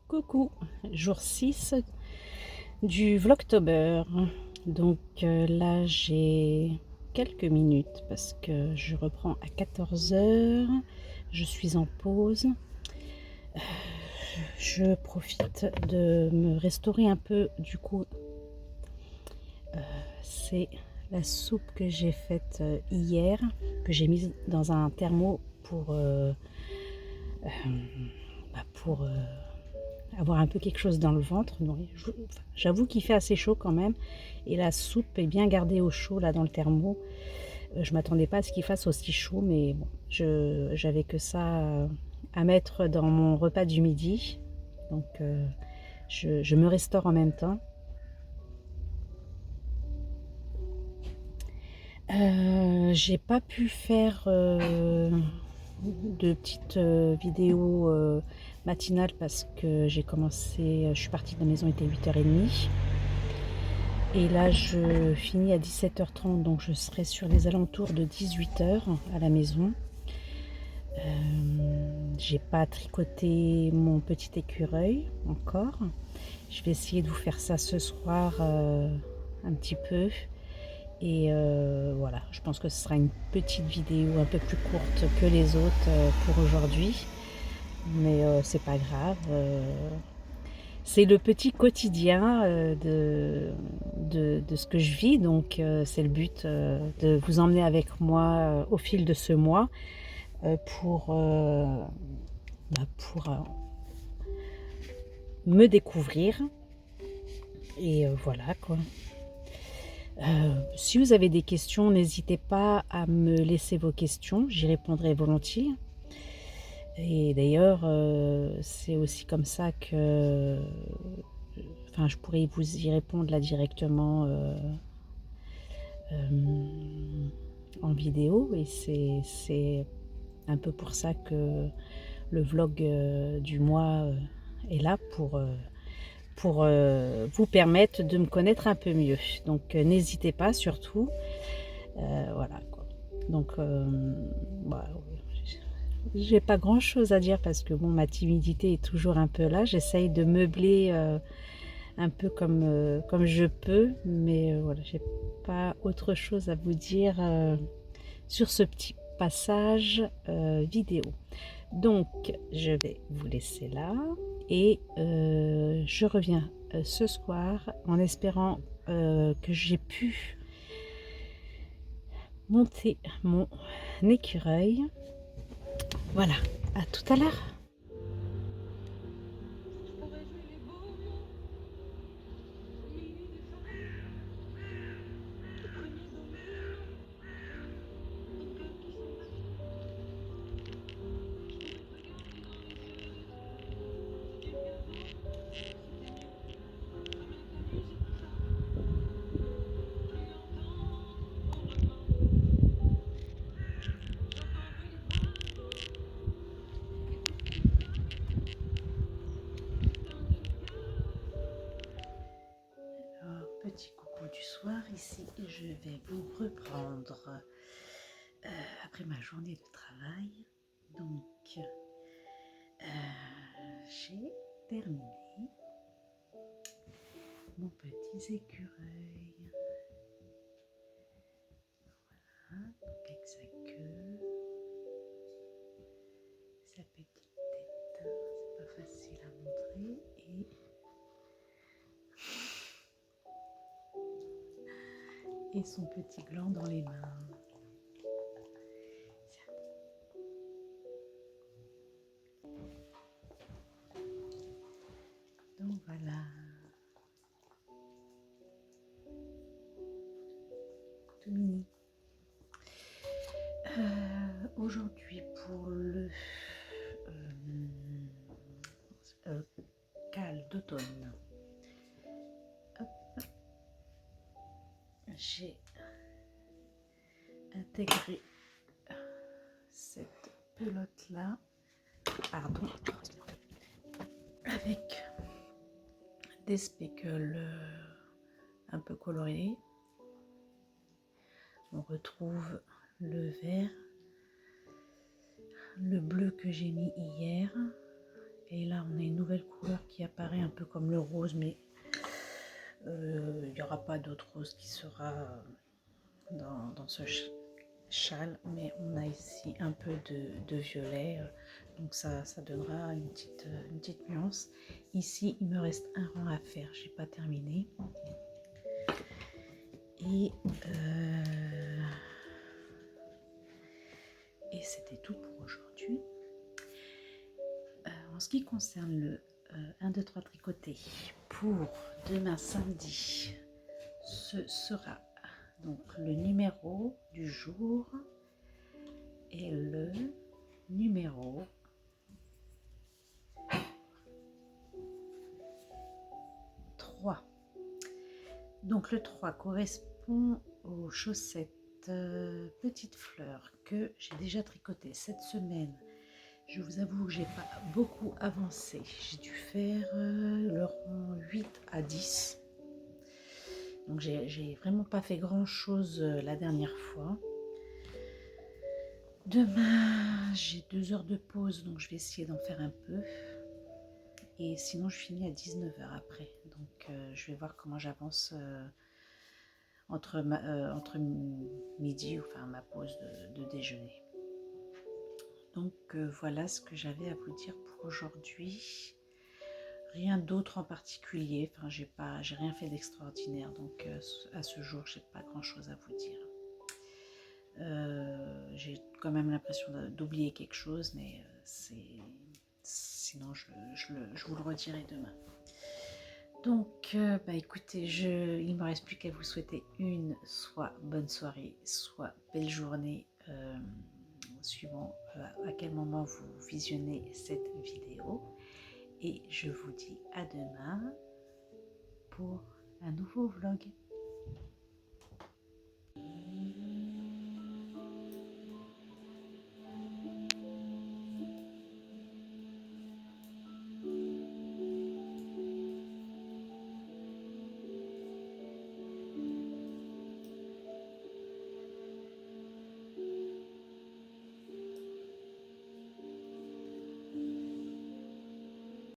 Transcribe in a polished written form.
Coucou, jour 6 du Vlogtober. Donc là j'ai quelques minutes parce que je reprends à 14 heures. Je suis en pause. Je profite de me restaurer un peu. Du coup, c'est la soupe que j'ai faite hier, que j'ai mise dans un thermo pour avoir un peu quelque chose dans le ventre. J'avoue qu'il fait assez chaud quand même. Et la soupe est bien gardée au chaud là dans le thermo. Je m'attendais pas à ce qu'il fasse aussi chaud, mais bon, j'avais que ça à mettre dans mon repas du midi. Donc je me restaure en même temps. J'ai pas pu faire de petites vidéos matinales parce que je suis partie de la maison, il était 8h30. Et là, je finis à 17h30, donc je serai sur les alentours de 18h à la maison. J'ai pas tricoté mon petit écureuil encore. Je vais essayer de vous faire ça ce soir un petit peu. Et voilà, je pense que ce sera une petite vidéo un peu plus courte que les autres pour aujourd'hui. Mais c'est pas grave. C'est le petit quotidien de ce que je vis. Donc c'est le but de vous emmener avec moi au fil de ce mois euh, pour, euh, pour me découvrir. Et voilà quoi. Si vous avez des questions, n'hésitez pas à me laisser vos questions, j'y répondrai volontiers. Et d'ailleurs, c'est aussi comme ça que enfin, je pourrais vous y répondre là directement en vidéo. Et c'est un peu pour ça que le vlog du mois est là pour vous permettre de me connaître un peu mieux. Donc n'hésitez pas surtout. Voilà quoi. Donc bah, j'ai pas grand chose à dire parce que bon, ma timidité est toujours un peu là. J'essaye de meubler un peu comme je peux, mais voilà, j'ai pas autre chose à vous dire sur ce petit passage vidéo. Donc je vais vous laisser là et je reviens ce soir en espérant que j'ai pu monter mon écureuil. Voilà, à tout à l'heure. Alors, petit coucou du soir, ici je vais vous reprendre après ma journée de travail. Donc j'ai terminé mon petit écureuil. Voilà, donc avec sa queue, sa petite tête, c'est pas facile à montrer, et son petit gland dans les mains. Donc voilà, tout mini. Aujourd'hui pour le cale d'automne, j'ai intégré cette pelote là, pardon, avec des speckles un peu colorés. On retrouve le vert, le bleu que j'ai mis hier Et là, on a une nouvelle couleur qui apparaît un peu comme le rose, mais il n'y aura pas d'autre rose qui sera dans ce châle, mais on a ici un peu de violet, donc ça donnera une petite nuance. Ici, il me reste un rang à faire, j'ai pas terminé. Et c'était tout pour aujourd'hui. En ce qui concerne le 1, 2, 3 tricoté pour demain samedi, ce sera donc le numéro du jour et le numéro 3. Donc le 3 correspond aux chaussettes petites fleurs que j'ai déjà tricotées cette semaine. Je vous avoue que j'ai pas beaucoup avancé. J'ai dû faire le rang 8 à 10. Donc j'ai vraiment pas fait grand chose la dernière fois. Demain j'ai 2 heures de pause, donc je vais essayer d'en faire un peu. Et sinon je finis à 19h après. Donc je vais voir comment j'avance entre midi, enfin ma pause de déjeuner. Donc voilà ce que j'avais à vous dire pour aujourd'hui. Rien d'autre en particulier, enfin j'ai rien fait d'extraordinaire, donc à ce jour j'ai pas grand chose à vous dire. J'ai quand même l'impression d'oublier quelque chose, mais sinon je vous le redirai demain. Donc écoutez, il ne me reste plus qu'à vous souhaiter une soit bonne soirée, soit belle journée, suivant à quel moment vous visionnez cette vidéo. Et je vous dis à demain pour un nouveau vlog.